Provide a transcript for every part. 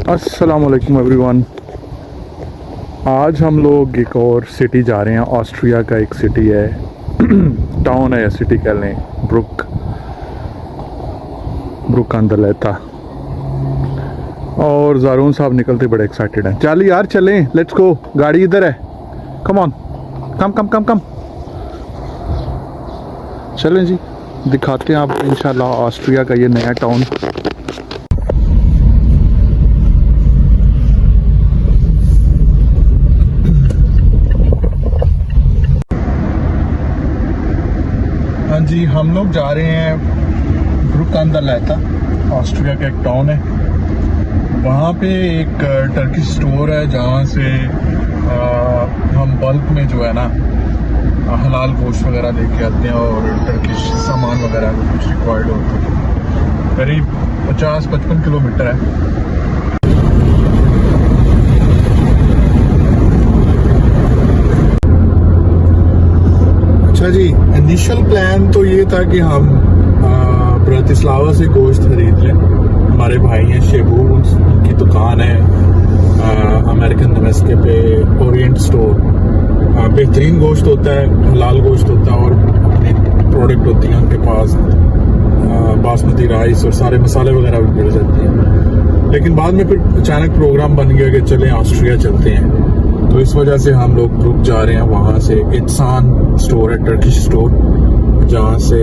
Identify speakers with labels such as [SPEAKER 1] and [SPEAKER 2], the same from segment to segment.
[SPEAKER 1] अस्सलाम वालेकुम एवरीवन। आज हम लोग एक और सिटी जा रहे हैं। ऑस्ट्रिया का एक सिटी है, टाउन है या सिटी कह लें, ब्रुक अंडरलेता। और ज़ारून साहब निकलते बड़े एक्साइटेड हैं। चल यार चलें, लेट्स गो, गाड़ी इधर है, कम ऑन, कम कम कम कम चलें जी, दिखाते हैं आपको इंशाल्लाह ऑस्ट्रिया का ये नया टाउन। हाँ जी, हम लोग जा रहे हैं ब्रुक अंडरलेता, ऑस्ट्रिया का एक टाउन है। वहाँ पे एक टर्किश स्टोर है जहाँ से हम बल्क में जो है ना हलाल गोश्त वगैरह लेके आते हैं और टर्किश सामान वगैरह कुछ रिक्वायर्ड होता है। करीब 50-55 किलोमीटर है। अच्छा जी, इनिशियल प्लान तो ये था कि हम ब्रातिस्लावा से गोश्त खरीद लें। हमारे भाई हैं शेबू, उनकी दुकान है अमेरिकन नमस्ते पे, ओरिएंट स्टोर। बेहतरीन गोश्त होता है, हलाल गोश्त होता है और अपनी प्रोडक्ट होती है उनके पास, बासमती राइस और सारे मसाले वगैरह भी मिल जाते हैं। लेकिन बाद में फिर अचानक प्रोग्राम बन गया कि चलें ऑस्ट्रिया चलते हैं, तो इस वजह से हम लोग रुक जा रहे हैं। वहाँ से इत्सान स्टोर है, टर्किश स्टोर, जहाँ से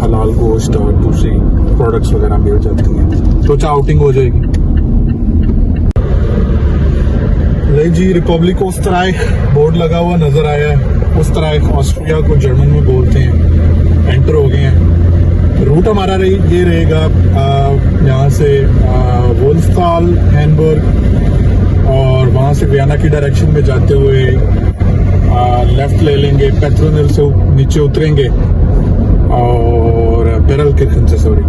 [SPEAKER 1] हलाल गोश्त और दूसरी प्रोडक्ट्स वगैरह मिल जाती हैं। सोचा आउटिंग हो जाएगी। नहीं जी, रिपब्लिक ओस्ट्राइक बोर्ड लगा हुआ नजर आया है। ओस्ट्राइक ऑस्ट्रिया को जर्मन में बोलते हैं। एंटर हो गए हैं। रूट हमारा ये रहेगा यहाँ से वोल्फताल, हैनबर्ग और वहाँ से वियना की डायरेक्शन में जाते हुए लेफ्ट ले लेंगे, पेट्रोनल से नीचे उतरेंगे और बेरलकिर्chen से सॉरी,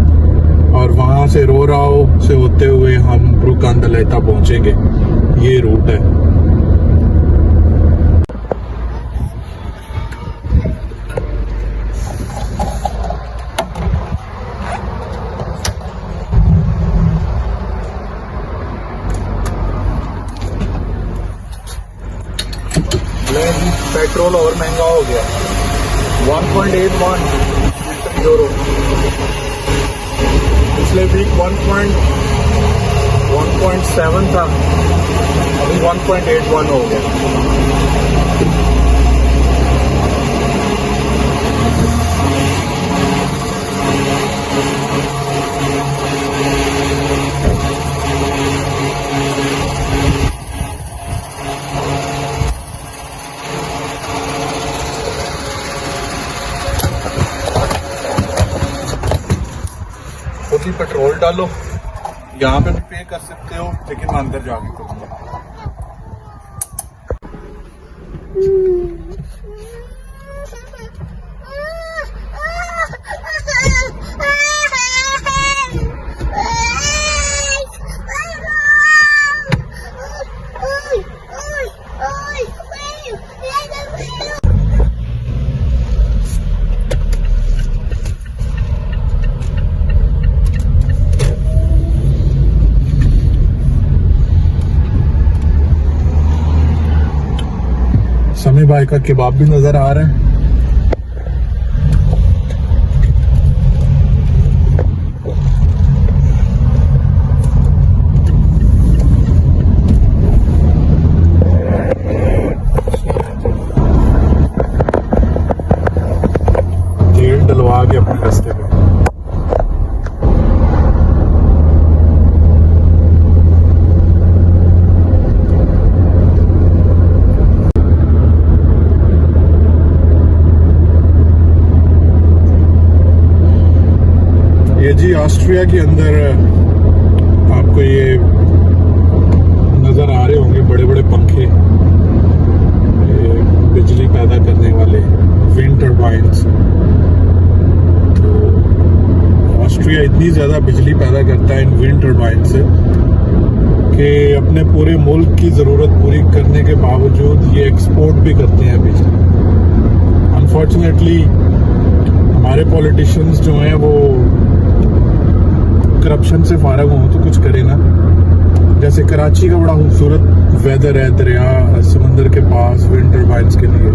[SPEAKER 1] और वहाँ से रोराव से होते हुए हम ब्रुक अंडरलेता पहुँचेंगे। ये रूट है। पेट्रोल और महंगा हो गया, 1.81 यूरो। पिछले वीक 1.7 था, अभी 1.81 हो गया। पेट्रोल डालो, यहाँ पे भी पे कर सकते हो, लेकिन मैं अंदर जाके करूँगा। समी भाई का कबाब भी नजर आ रहा है। तेल डलवा के अपने रास्ते पे। ये जी ऑस्ट्रिया के अंदर आपको ये नजर आ रहे होंगे बड़े बड़े पंखे, बिजली पैदा करने वाले विंड टर्बाइन्स। तो ऑस्ट्रिया इतनी ज्यादा बिजली पैदा करता है इन विंड टर्बाइन से कि अपने पूरे मुल्क की जरूरत पूरी करने के बावजूद ये एक्सपोर्ट भी करते हैं बिजली। अनफॉर्चुनेटली हमारे पॉलिटिशियंस जो हैं वो करप्शन से फारग हों तो कुछ करे ना, वैसे कराची का बड़ा खूबसूरत वेदर है, दरिया समंदर के पास, विंड टर्बाइंस के लिए।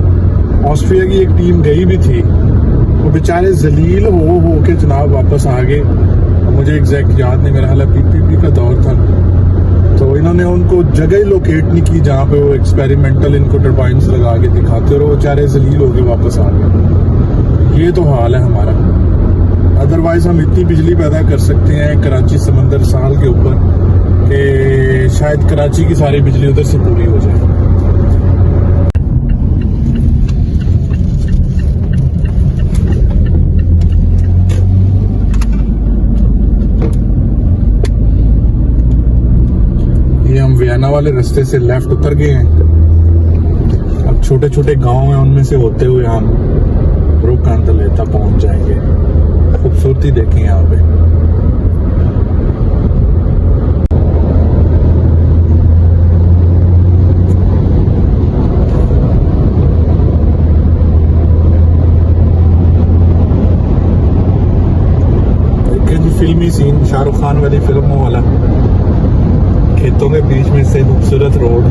[SPEAKER 1] ऑस्ट्रिया की एक टीम गई भी थी, वो बेचारे जलील हो के जनाब वापस आ गए। मुझे एग्जैक्ट याद नहीं, मेरा हाल पीपीपी का दौर था, तो इन्होंने उनको जगह ही लोकेट नहीं की जहाँ पे वो एक्सपेरिमेंटल इनको टर्बाइंस लगा के दिखाते, और वो बेचारे जलील होके वापस आ गए। ये तो हाल है हमारा। अदरवाइज हम इतनी बिजली पैदा कर सकते हैं कराची समंदर साल के ऊपर कि शायद कराची की सारी बिजली उधर से पूरी हो जाए। ये हम वियना वाले रास्ते से लेफ्ट उतर गए हैं। अब छोटे छोटे गांव हैं, उनमें से होते हुए हम ब्रुक अंतलेता पहुंच जाएंगे। खूबसूरती देखें यहाँ पे। फिल्मी सीन, शाहरुख खान वाली फिल्मों वाला, खेतों के बीच में से खूबसूरत रोड।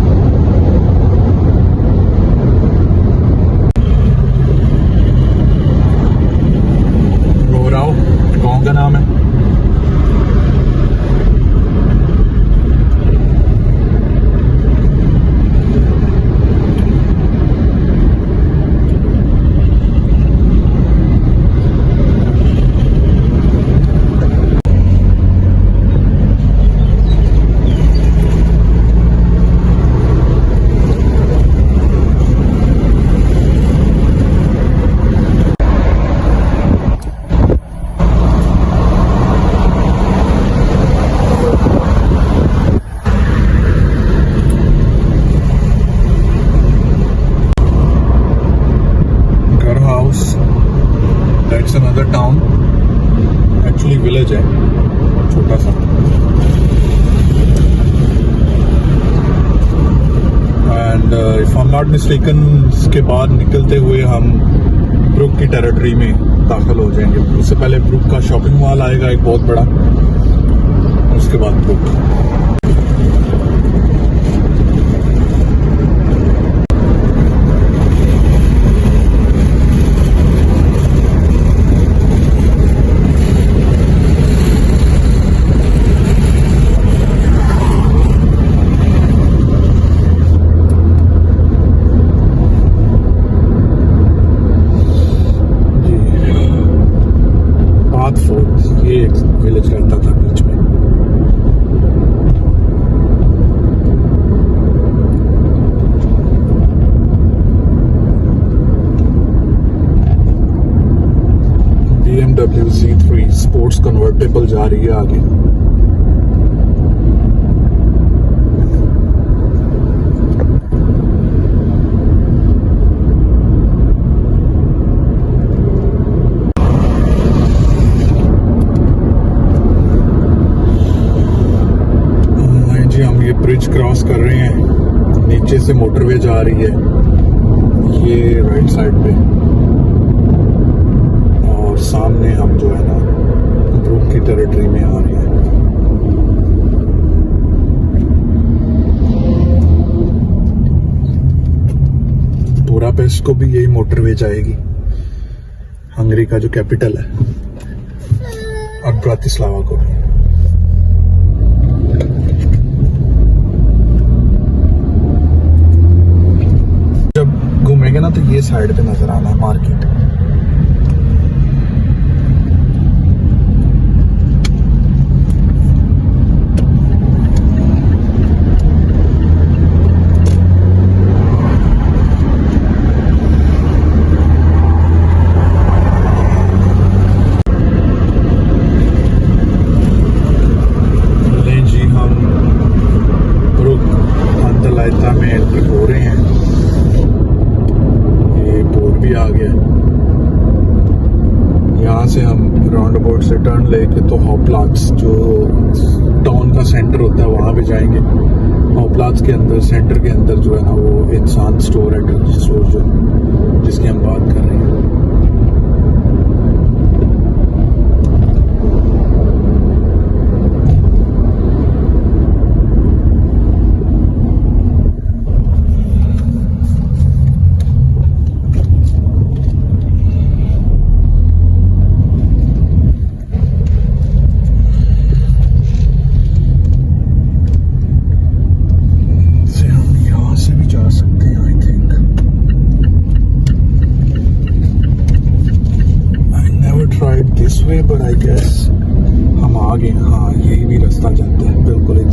[SPEAKER 1] गोराओ गांव का नाम है। That's another town, actually village है छोटा सा। And if I am not mistaken इसके बाद निकलते हुए हम ब्रुक की टेरिटरी में दाखिल हो जाएंगे। उससे पहले ब्रुक का शॉपिंग मॉल आएगा एक बहुत बड़ा, उसके बाद ब्रुक। ये एक विलेज रहता था बीच में। BMW Z3 स्पोर्ट्स कन्वर्टेबल जा रही है आगे। ब्रिज क्रॉस कर रहे हैं, नीचे से मोटरवे जा रही है ये राइट साइड पे, और सामने हम जो है ना ब्रुक की टेरिटरी में आ रहे हैं। बुडापेस्ट को भी यही मोटरवे जाएगी, हंगरी का जो कैपिटल है, और ब्रातिस्लावा को भी। घूमेंगे ना तो ये साइड पे नजर आना है मार्केट। जी हम ब्रुक अंतलेता में एंटर हो रहे हैं। भी आ गया। यहाँ से हम राउंड अबाउट से टर्न लेके तो हॉपलाट्स जो टाउन का सेंटर होता है वहाँ पे जाएंगे। हॉपलाट्स के अंदर सेंटर के अंदर जो है ना वो इंसान स्टोर है, स्टोर जो जिसकी हम बात कर रहे हैं।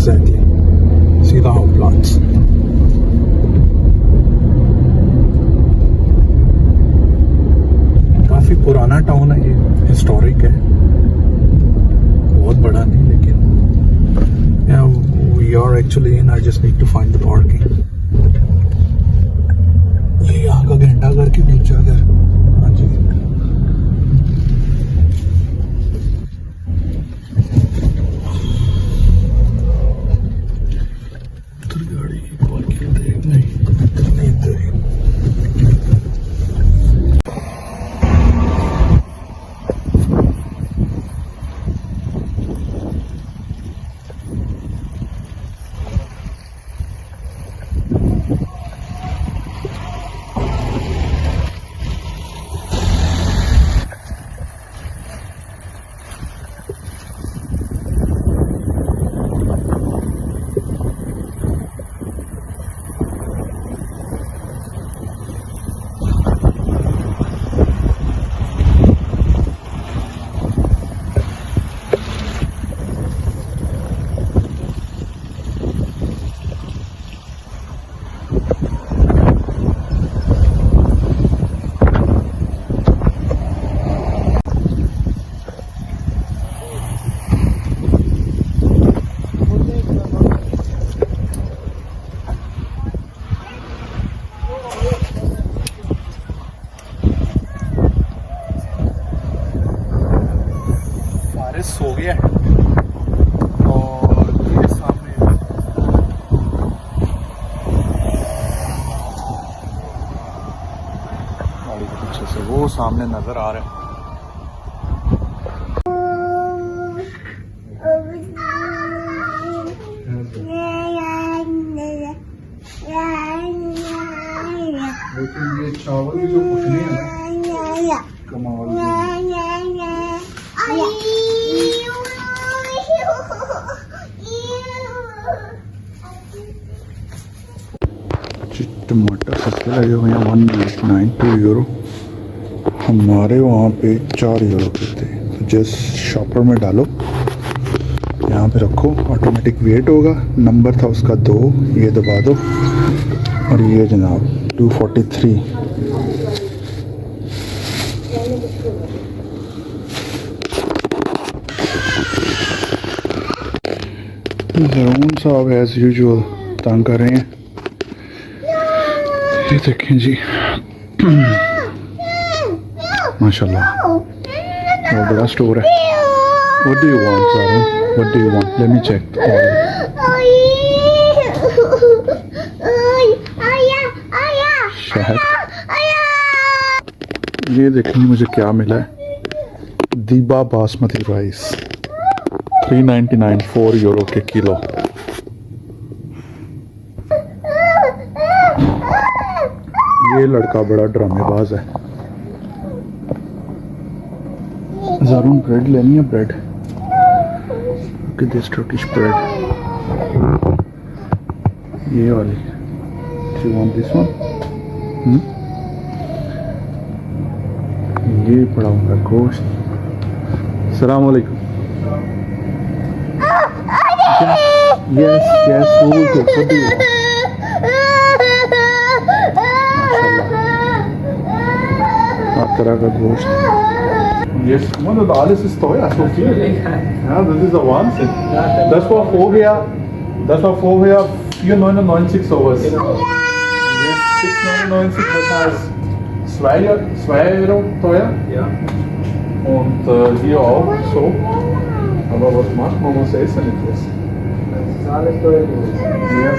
[SPEAKER 1] एग्जैक्टली सीधा हो प्लांट्स। काफी पुराना टाउन है ये, हिस्टोरिक है, बहुत बड़ा नहीं लेकिन we are actually in. I just need to find the parking. ये यहाँ का घंटा घर की दूसरा घर। हाँ जी, उधर गाड़ी पार्किंग देख नहीं इधर ही। सो गया और ये सामने गाड़ी के पीछे से वो सामने नजर आ रहा है। लेकिन ये चावल की जो कुटनी है ना, कमाल टमाटर सस्ते लगे हुए हैं, 1.92 यूरो। हमारे वहाँ पे 4 यूरो के थे। तो जस्ट शॉपर में डालो, यहाँ पे रखो, ऑटोमेटिक वेट होगा। नंबर था उसका 2, ये दबा दो और ये जनाब 243। ज़रून साहब एज यूजुअल तंग कर रहे हैं। ये देखें जी, माशाल्लाह बहुत बड़ा स्टोर है। What do you want, Zarun? What do you want? Let me check all. शहद। ये देखें मुझे क्या मिला है, दीबा बासमती राइस 3.99, 4 यूरो के किलो। ये लड़का बड़ा ड्रामेबाज है। ज़ारून ब्रेड लेनी है, ब्रेड दिस टर्किश ब्रेड, ये वाली। Do you want this one? ये पड़ा हुआ गोश्त। अस्सलाम वालेकुम। Yes, वो तो कभी तरह का गोश्त। Yes, man, das alles ist teuer, so viel. Ja, das ist der Wahnsinn. Das war vorher 4,99 sowas. Jetzt 6,99, das heißt 2 Euro teuer. Ja. Und hier auch so. Aber was macht man? Man muss essen etwas. Das ist alles teuer. Ja.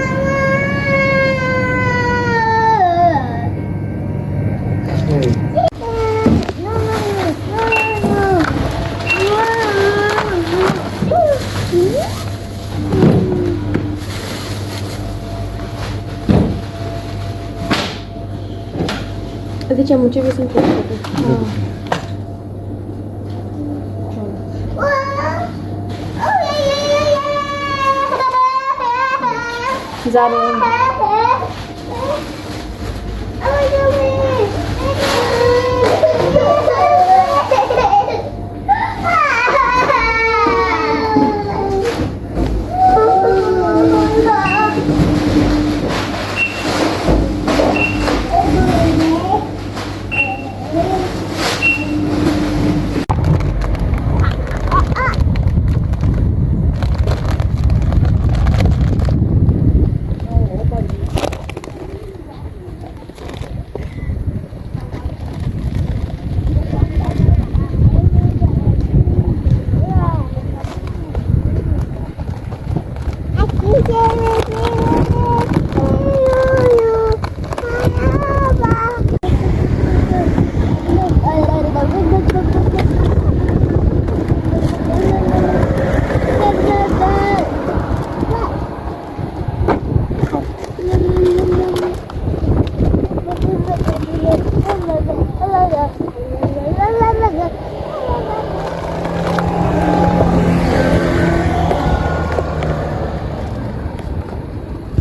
[SPEAKER 1] Hey.
[SPEAKER 2] Ada camucuk di sini. Zarun.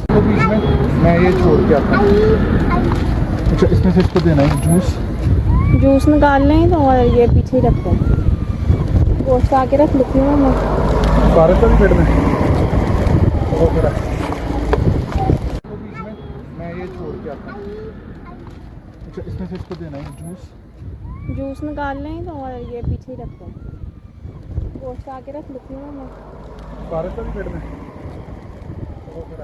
[SPEAKER 1] तो बीच में मैं ये छोड़ के आता हूँ। अच्छा, इसमें से इसको देना है जूस।
[SPEAKER 2] जूस निकाल लें तो और ये पीछे ही रखते हैं। गोश्त आके रख लेती हूँ मैं।
[SPEAKER 1] भारत का भी पेड़ में तो फिर तो बीच में मैं ये छोड़ के आता हूँ। अच्छा, इसमें से इसको देना है जूस।
[SPEAKER 2] जूस निकाल लें तो और ये पीछे ही रखते हैं। गोश्त आके रख लेती हूँ मैं।
[SPEAKER 1] भारत का भी पेड़ में तो फिर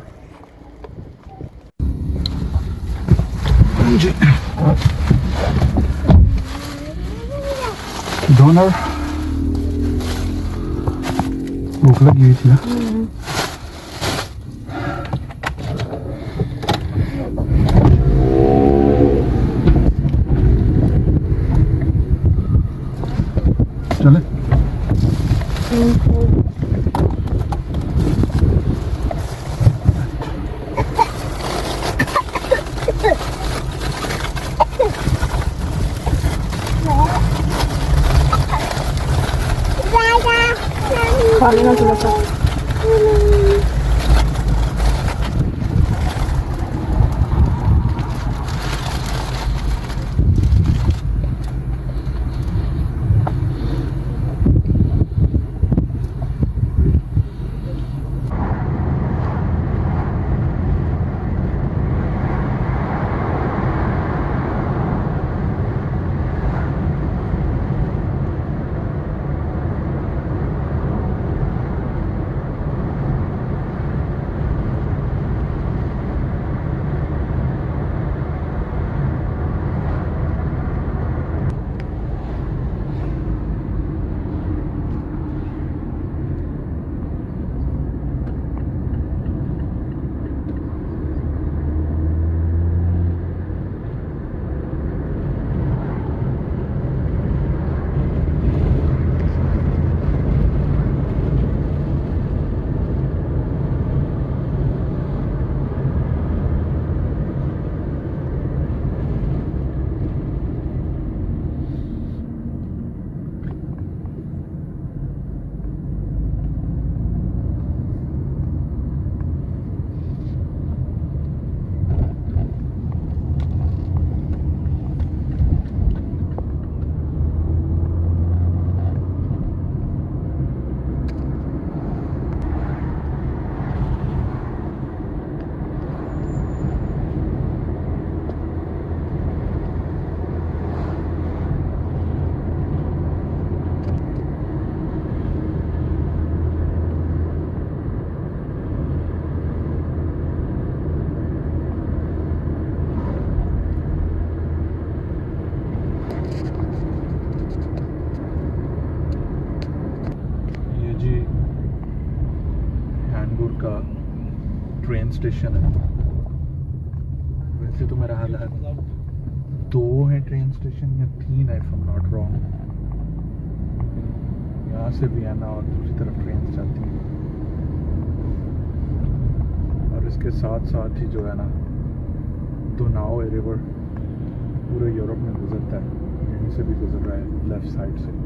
[SPEAKER 1] डोनर भूख लगी हुई थी ना। चले
[SPEAKER 2] खा लेना थोड़ा सा। का ट्रेन स्टेशन है। वैसे तो मेरा हाल है 2 है ट्रेन स्टेशन या 3 है, if I am not wrong. यहाँ से वियना और दूसरी तरफ ट्रेन चलती है, और इसके साथ साथ ही जो है ना दोनाउ रिवर पूरे यूरोप में गुजरता है। यहीं से भी गुजर रहा है लेफ्ट साइड से।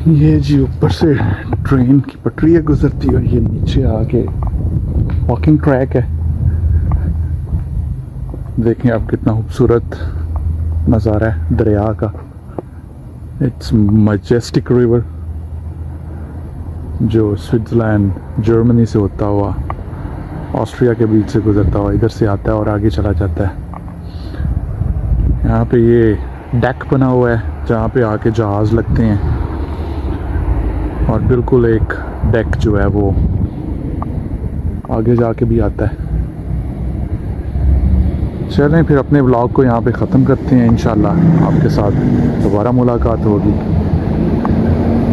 [SPEAKER 2] ये जी ऊपर से ट्रेन की पटरी गुजरती है और ये नीचे आके वॉकिंग ट्रैक है। देखें आप कितना खूबसूरत नज़ारा है दरिया का। इट्स मैजेस्टिक रिवर जो स्विट्ज़रलैंड जर्मनी से होता हुआ ऑस्ट्रिया के बीच से गुजरता हुआ इधर से आता है और आगे चला जाता है। यहाँ पे ये डेक बना हुआ है जहाँ पे आके जहाज़ लगते हैं और बिल्कुल एक डेक जो है वो आगे जाके भी आता है। चलें फिर अपने व्लॉग को यहाँ पे ख़त्म करते हैं। इंशाल्लाह आपके साथ दोबारा मुलाकात होगी।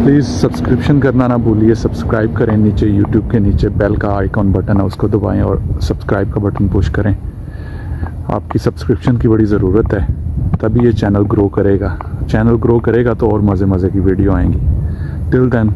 [SPEAKER 2] प्लीज़ सब्सक्रिप्शन करना ना भूलिए। सब्सक्राइब करें, नीचे यूट्यूब के नीचे बेल का आइकॉन बटन है उसको दबाएं और सब्सक्राइब का बटन पुश करें। आपकी सब्सक्रिप्शन की बड़ी ज़रूरत है, तभी ये चैनल ग्रो करेगा। चैनल ग्रो करेगा तो और मज़े मज़े की वीडियो आएंगी। Till then